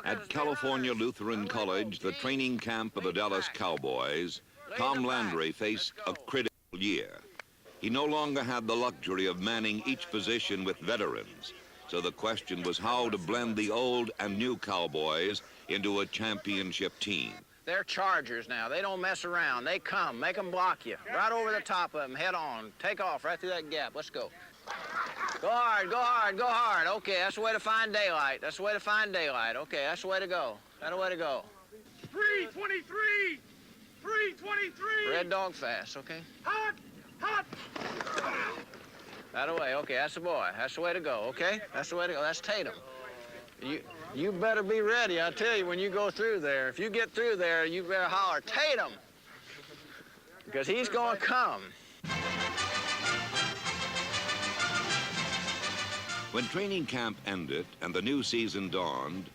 At California Lutheran College, the training camp of the Dallas Cowboys, Tom Landry faced a critical year. He no longer had the luxury of manning each position with veterans, so the question was how to blend the old and new Cowboys into a championship team. They're Chargers now. They don't mess around. They come, make them block you. Right over the top of them, head on. Take off right through that gap. Let's go. Go hard, go hard, go hard. Okay, that's the way to find daylight. That's the way to find daylight. Okay, that's the way to go. That's the way to go. 323! 323! Red dog fast, okay? Hot! Hot! That way, okay, that's the boy. That's the way to go, okay? That's the way to go. That's Tatum. You better be ready, I tell you, when you go through there. If you get through there, you better holler, Tatum! Because he's gonna come. When training camp ended and the new season dawned,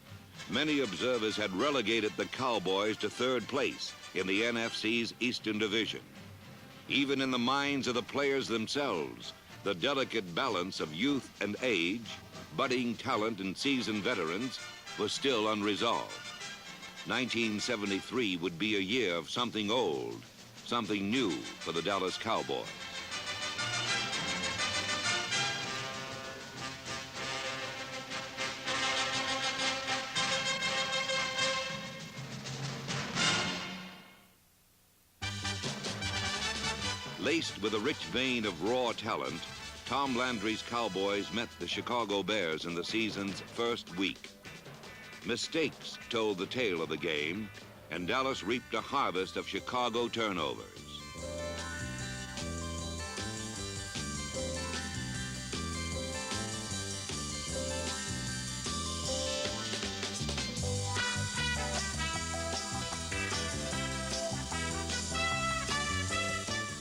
many observers had relegated the Cowboys to third place in the NFC's Eastern Division. Even in the minds of the players themselves, the delicate balance of youth and age, budding talent and seasoned veterans was still unresolved. 1973 would be a year of something old, something new for the Dallas Cowboys. Laced with a rich vein of raw talent, Tom Landry's Cowboys met the Chicago Bears in the season's first week. Mistakes told the tale of the game, and Dallas reaped a harvest of Chicago turnovers.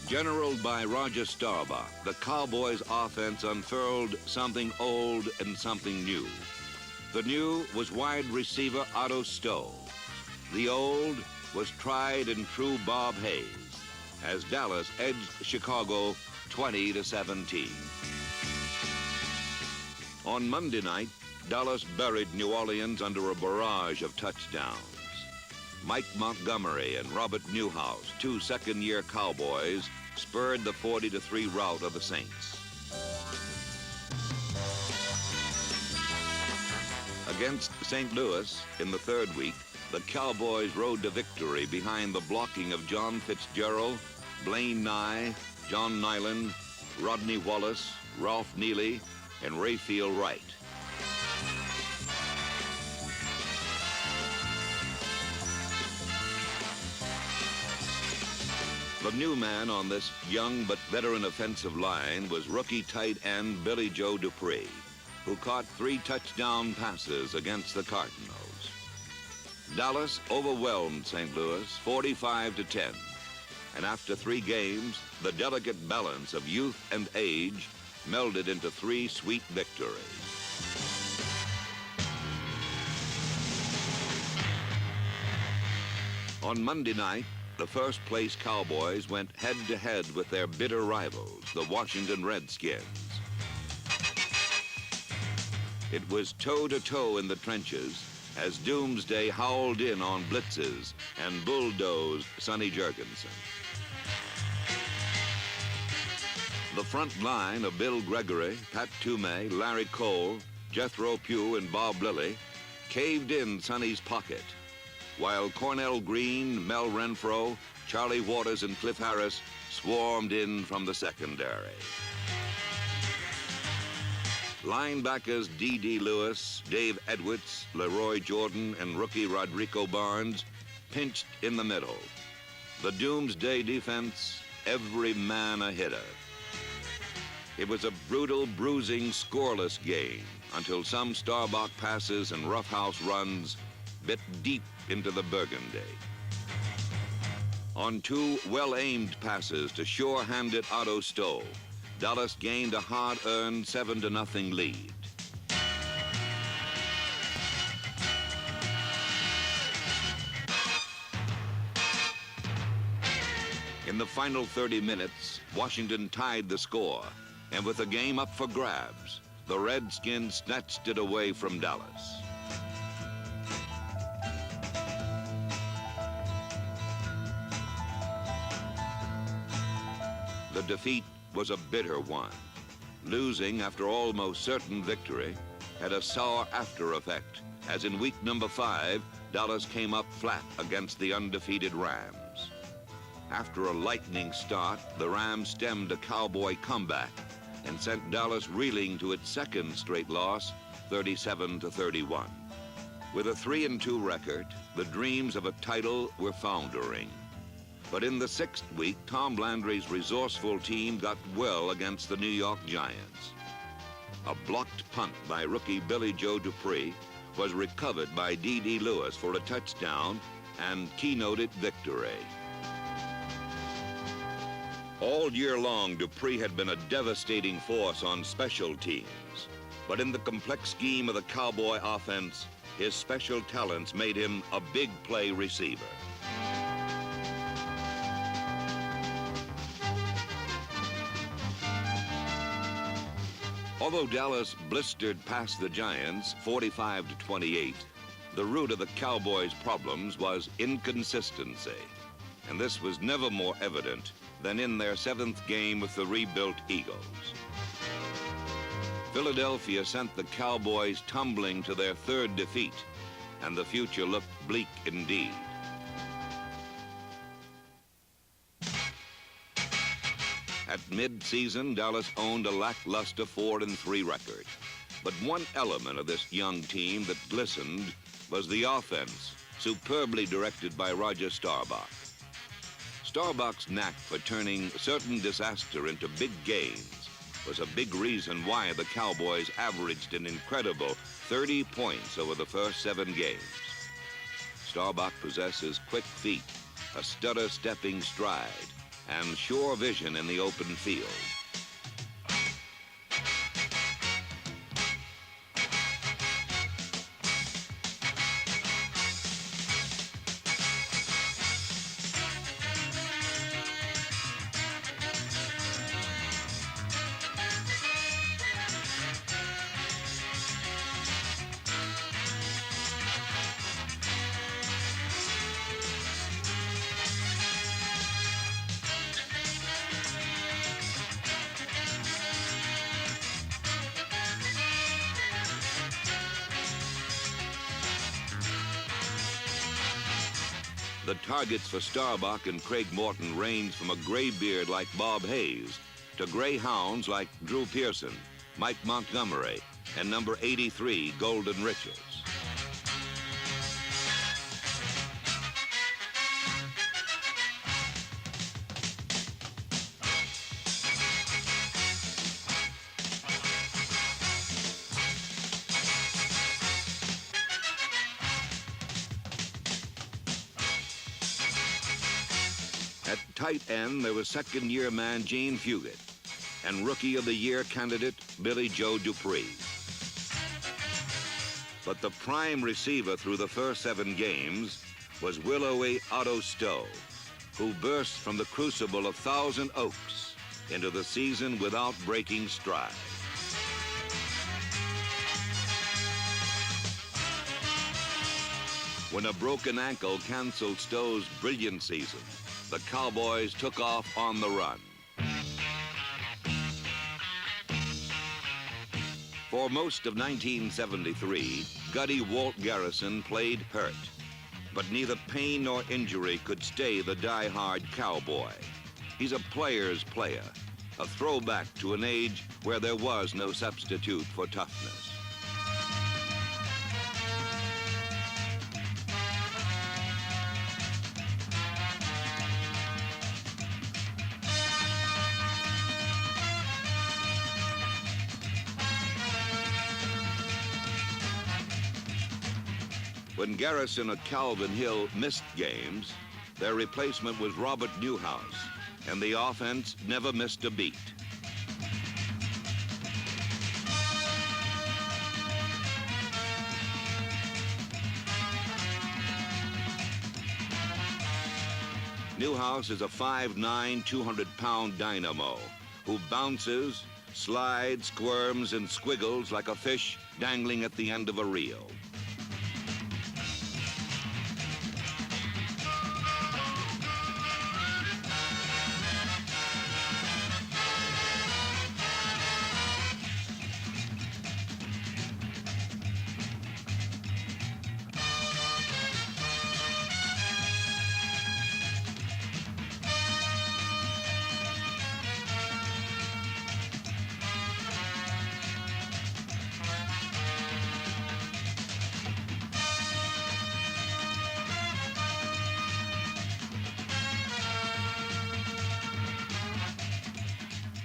Generaled by Roger Staubach, the Cowboys' offense unfurled something old and something new. The new was wide receiver Otto Stowe. The old was tried and true Bob Hayes, as Dallas edged Chicago 20-17. On Monday night, Dallas buried New Orleans under a barrage of touchdowns. Mike Montgomery and Robert Newhouse, two second-year Cowboys, spurred the 40-3 rout of the Saints. Against St. Louis in the third week, the Cowboys rode to victory behind the blocking of John Fitzgerald, Blaine Nye, John Nyland, Rodney Wallace, Ralph Neely, and Rayfield Wright. The new man on this young but veteran offensive line was rookie tight end Billy Joe Dupree, who caught 3 touchdown passes against the Cardinals. Dallas overwhelmed St. Louis 45-10, and after 3 games, the delicate balance of youth and age melded into 3 sweet victories. On Monday night, the first-place Cowboys went head-to-head with their bitter rivals, the Washington Redskins. It was toe-to-toe in the trenches as Doomsday howled in on blitzes and bulldozed Sonny Jurgensen. The front line of Bill Gregory, Pat Toomey, Larry Cole, Jethro Pugh, and Bob Lilly caved in Sonny's pocket, while Cornell Green, Mel Renfro, Charlie Waters, and Cliff Harris swarmed in from the secondary. Linebackers D.D. Lewis, Dave Edwards, Leroy Jordan, and rookie Rodrigo Barnes pinched in the middle. The Doomsday defense, every man a hitter. It was a brutal, bruising, scoreless game until some Starbuck passes and roughhouse runs bit deep into the Burgundy. On 2 well-aimed passes to sure-handed Otto Stowe, Dallas gained a hard-earned 7-0 lead. In the final 30 minutes, Washington tied the score, and with the game up for grabs, the Redskins snatched it away from Dallas. the defeat was a bitter one. Losing after almost certain victory had a sour after effect, as in week number 5, Dallas came up flat against the undefeated Rams. After a lightning start, the Rams stemmed a Cowboy comeback and sent Dallas reeling to its second straight loss, 37-31. With a 3-2 record, the dreams of a title were foundering. But in the 6th week, Tom Landry's resourceful team got well against the New York Giants. A blocked punt by rookie Billy Joe Dupree was recovered by D.D. Lewis for a touchdown and keynoted victory. All year long, Dupree had been a devastating force on special teams. But in the complex scheme of the Cowboy offense, his special talents made him a big play receiver. Although Dallas blistered past the Giants 45-28, the root of the Cowboys' problems was inconsistency. And this was never more evident than in their 7th game with the rebuilt Eagles. Philadelphia sent the Cowboys tumbling to their 3rd defeat, and the future looked bleak indeed. At mid-season, Dallas owned a lackluster 4-3 record. But one element of this young team that glistened was the offense, superbly directed by Roger Staubach. Staubach's knack for turning certain disaster into big gains was a big reason why the Cowboys averaged an incredible 30 points over the first 7 games. Staubach possesses quick feet, a stutter-stepping stride, and sure vision in the open field. The targets for Staubach and Craig Morton ranged from a gray beard like Bob Hayes to gray hounds like Drew Pearson, Mike Montgomery, and number 83, Golden Riches. At tight end, there was second-year man Gene Fugit and Rookie of the Year candidate Billy Joe Dupree. But the prime receiver through the first 7 games was willowy Otto Stowe, who burst from the crucible of Thousand Oaks into the season without breaking stride. When a broken ankle canceled Stowe's brilliant season, the Cowboys took off on the run. For most of 1973, Gutty Walt Garrison played hurt, but neither pain nor injury could stay the die-hard Cowboy. He's a player's player, a throwback to an age where there was no substitute for toughness. When Garrison or Calvin Hill missed games, their replacement was Robert Newhouse, and the offense never missed a beat. Newhouse is a 5'9", 200-pound dynamo who bounces, slides, squirms, and squiggles like a fish dangling at the end of a reel.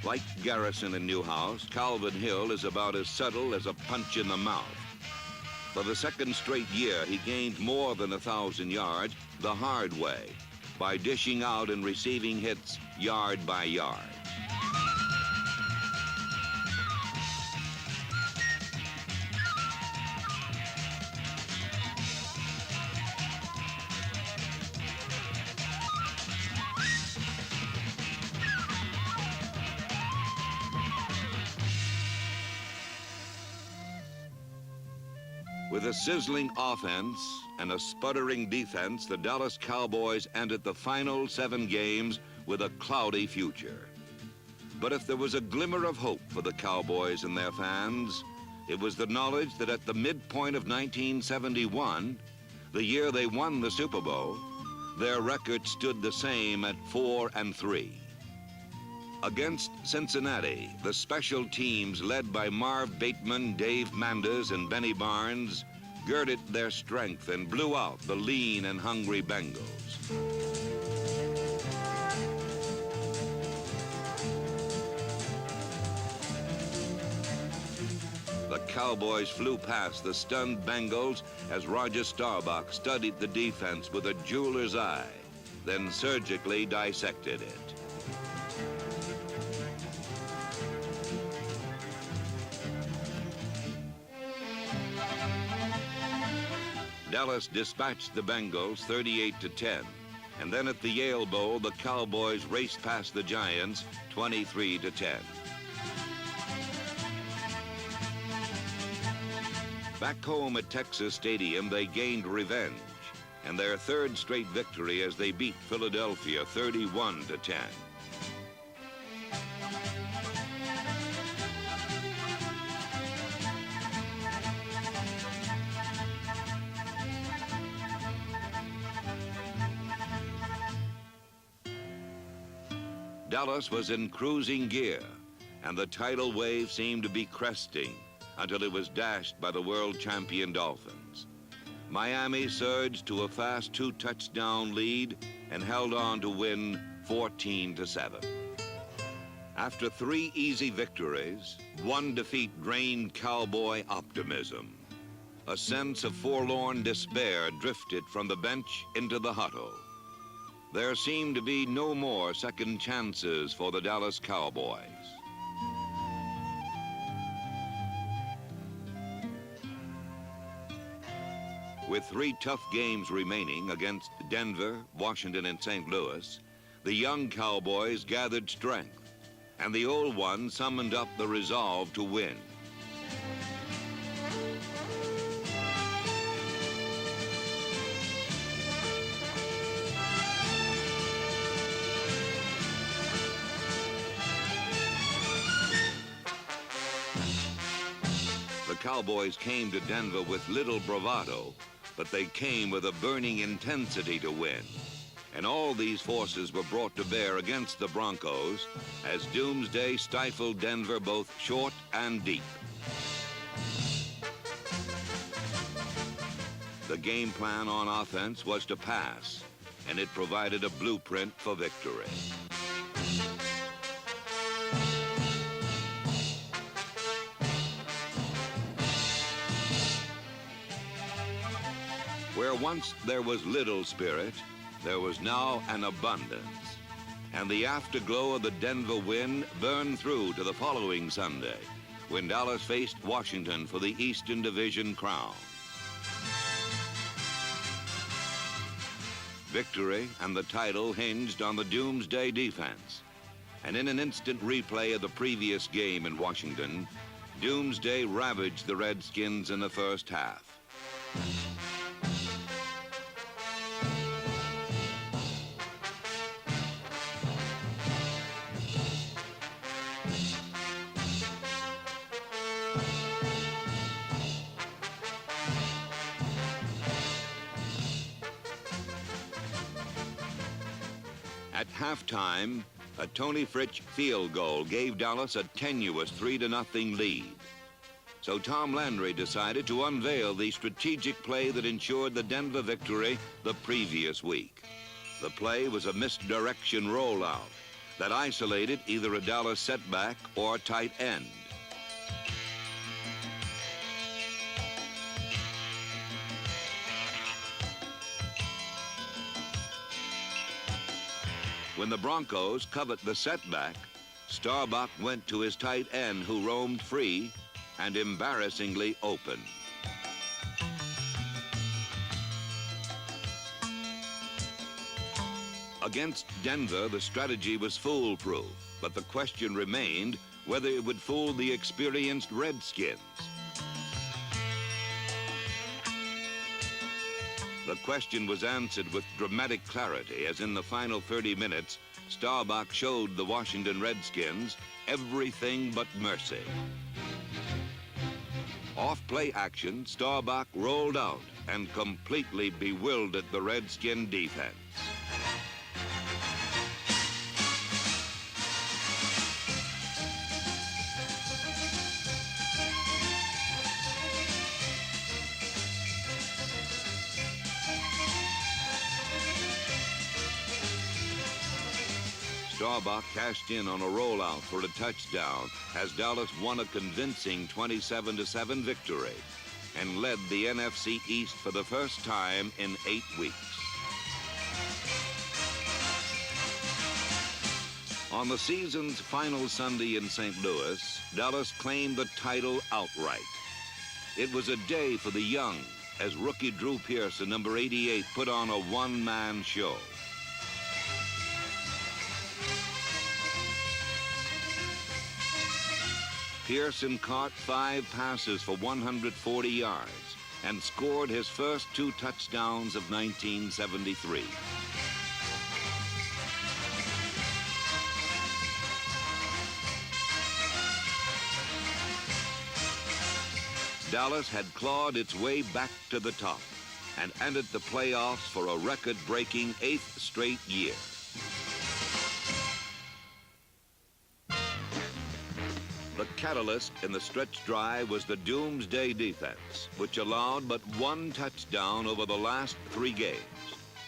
Like Garrison and Newhouse, Calvin Hill is about as subtle as a punch in the mouth. For the second straight year, he gained more than 1,000 yards the hard way, by dishing out and receiving hits yard by yard. With a sizzling offense and a sputtering defense, the Dallas Cowboys ended the final 7 games with a cloudy future. But if there was a glimmer of hope for the Cowboys and their fans, it was the knowledge that at the midpoint of 1971, the year they won the Super Bowl, their record stood the same at 4-3. Against Cincinnati, the special teams led by Marv Bateman, Dave Manders, and Benny Barnes girded their strength and blew out the lean and hungry Bengals. The Cowboys flew past the stunned Bengals as Roger Staubach studied the defense with a jeweler's eye, then surgically dissected it. Dallas dispatched the Bengals 38-10, and then at the Yale Bowl, the Cowboys raced past the Giants 23-10. Back home at Texas Stadium, they gained revenge, and their third straight victory as they beat Philadelphia 31-10. Dallas was in cruising gear, and the tidal wave seemed to be cresting until it was dashed by the world champion Dolphins. Miami surged to a fast 2-touchdown lead and held on to win 14-7. After 3 easy victories, 1 defeat drained Cowboy optimism. A sense of forlorn despair drifted from the bench into the huddle. There seemed to be no more second chances for the Dallas Cowboys. With 3 tough games remaining against Denver, Washington, and St. Louis, the young Cowboys gathered strength, and the old ones summoned up the resolve to win. The Cowboys came to Denver with little bravado, but they came with a burning intensity to win. And all these forces were brought to bear against the Broncos as doomsday stifled Denver both short and deep. The game plan on offense was to pass, and it provided a blueprint for victory. Where once there was little spirit, there was now an abundance. And the afterglow of the Denver win burned through to the following Sunday, when Dallas faced Washington for the Eastern Division crown. Victory and the title hinged on the doomsday defense. And in an instant replay of the previous game in Washington, doomsday ravaged the Redskins in the first half. At halftime, a Tony Fritsch field goal gave Dallas a tenuous 3-0 lead. So Tom Landry decided to unveil the strategic play that ensured the Denver victory the previous week. The play was a misdirection rollout that isolated either a Dallas setback or tight end. When the Broncos covered the setback, Starbuck went to his tight end who roamed free and embarrassingly open. Against Denver, the strategy was foolproof, but the question remained whether it would fool the experienced Redskins. The question was answered with dramatic clarity as in the final 30 minutes, Starbuck showed the Washington Redskins everything but mercy. Off-play action, Starbuck rolled out and completely bewildered the Redskin defense. Starbuck cashed in on a rollout for a touchdown as Dallas won a convincing 27-7 victory and led the NFC East for the first time in 8 weeks. On the season's final Sunday in St. Louis, Dallas claimed the title outright. It was a day for the young as rookie Drew Pearson, number 88, put on a one-man show. Pearson caught 5 passes for 140 yards and scored his first 2 touchdowns of 1973. Dallas had clawed its way back to the top and entered the playoffs for a record-breaking 8th straight year. The catalyst in the stretch drive was the doomsday defense, which allowed but 1 touchdown over the last 3 games.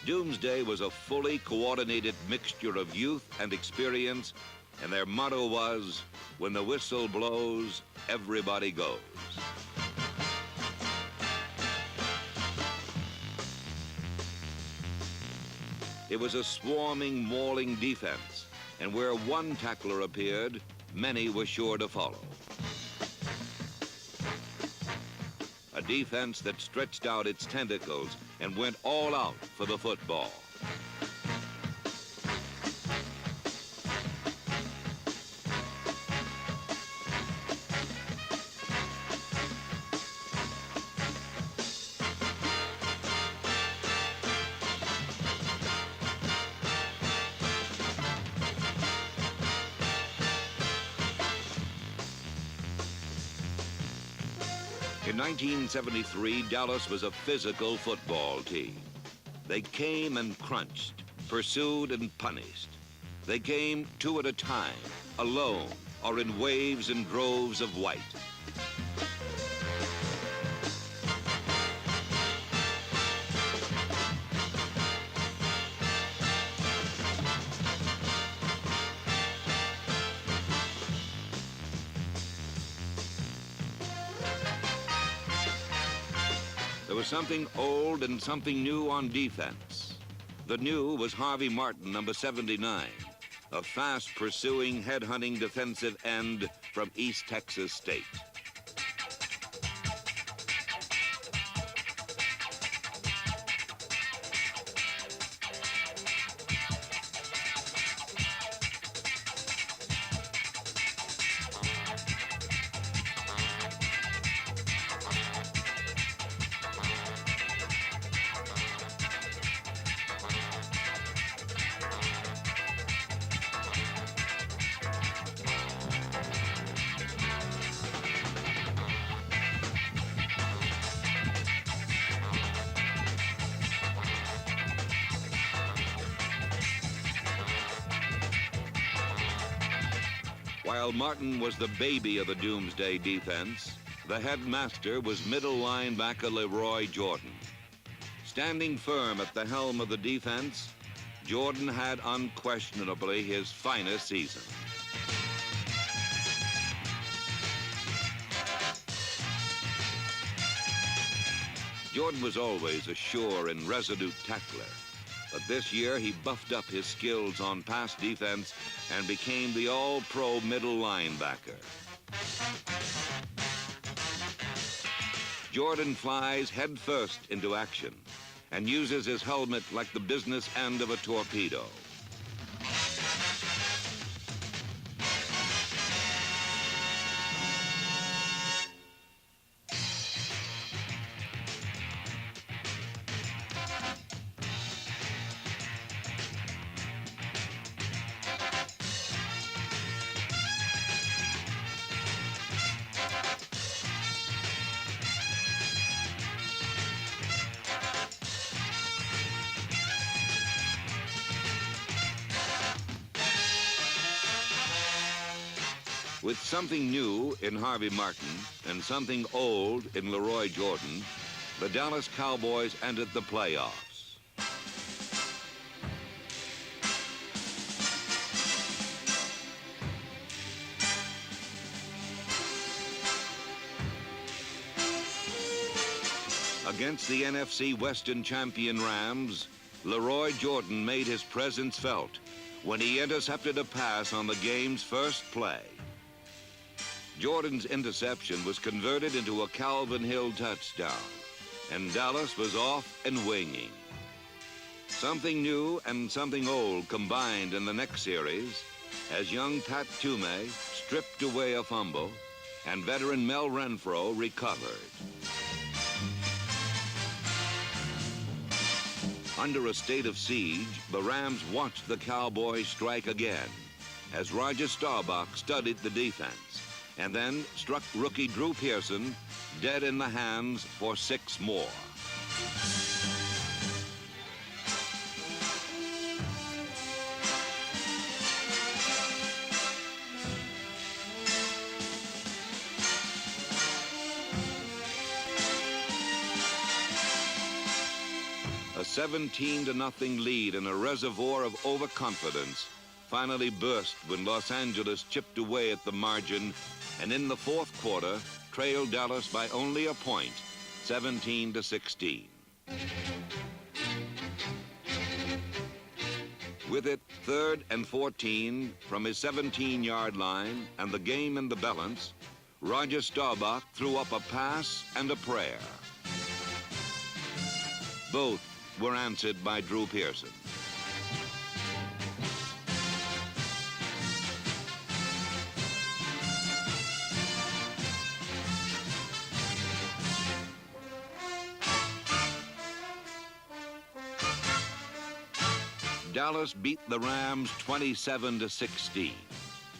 Doomsday was a fully coordinated mixture of youth and experience, and their motto was, when the whistle blows, everybody goes. It was a swarming, mauling defense, and where one tackler appeared, many were sure to follow. A defense that stretched out its tentacles and went all out for the football. In 1973, Dallas was a physical football team. They came and crunched, pursued and punished. They came 2 at a time, alone, or in waves and droves of white. There was something old and something new on defense. The new was Harvey Martin, number 79, a fast-pursuing, head-hunting defensive end from East Texas State. While Martin was the baby of the doomsday defense, the headmaster was middle linebacker Leroy Jordan. Standing firm at the helm of the defense, Jordan had unquestionably his finest season. Jordan was always a sure and resolute tackler, but this year he buffed up his skills on pass defense and became the all-pro middle linebacker. Jordan flies headfirst into action and uses his helmet like the business end of a torpedo. With something new in Harvey Martin and something old in Leroy Jordan, the Dallas Cowboys entered the playoffs. Against the NFC Western champion Rams, Leroy Jordan made his presence felt when he intercepted a pass on the game's first play. Jordan's interception was converted into a Calvin Hill touchdown, and Dallas was off and winging. Something new and something old combined in the next series as young Pat Toomey stripped away a fumble and veteran Mel Renfro recovered. Under a state of siege, the Rams watched the Cowboys strike again as Roger Staubach studied the defense and then struck rookie Drew Pearson dead in the hands for 6 more. A 17-0 lead and a reservoir of overconfidence finally burst when Los Angeles chipped away at the margin and in the 4th quarter trailed Dallas by only a point, 17-16. With it 3rd and 14 from his 17-yard line and the game in the balance, Roger Staubach threw up a pass and a prayer. Both were answered by Drew Pearson. Dallas beat the Rams 27-16.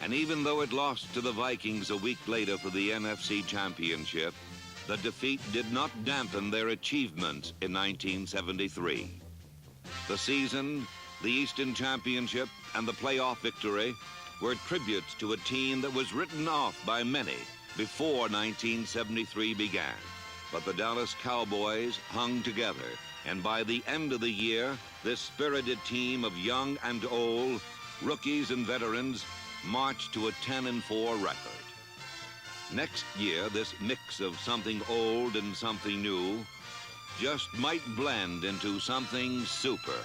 And even though it lost to the Vikings a week later for the NFC Championship, the defeat did not dampen their achievements in 1973. The season, the Eastern Championship, and the playoff victory were tributes to a team that was written off by many before 1973 began. But the Dallas Cowboys hung together, and by the end of the year, this spirited team of young and old, rookies and veterans, marched to a 10-4 record. Next year, this mix of something old and something new just might blend into something super.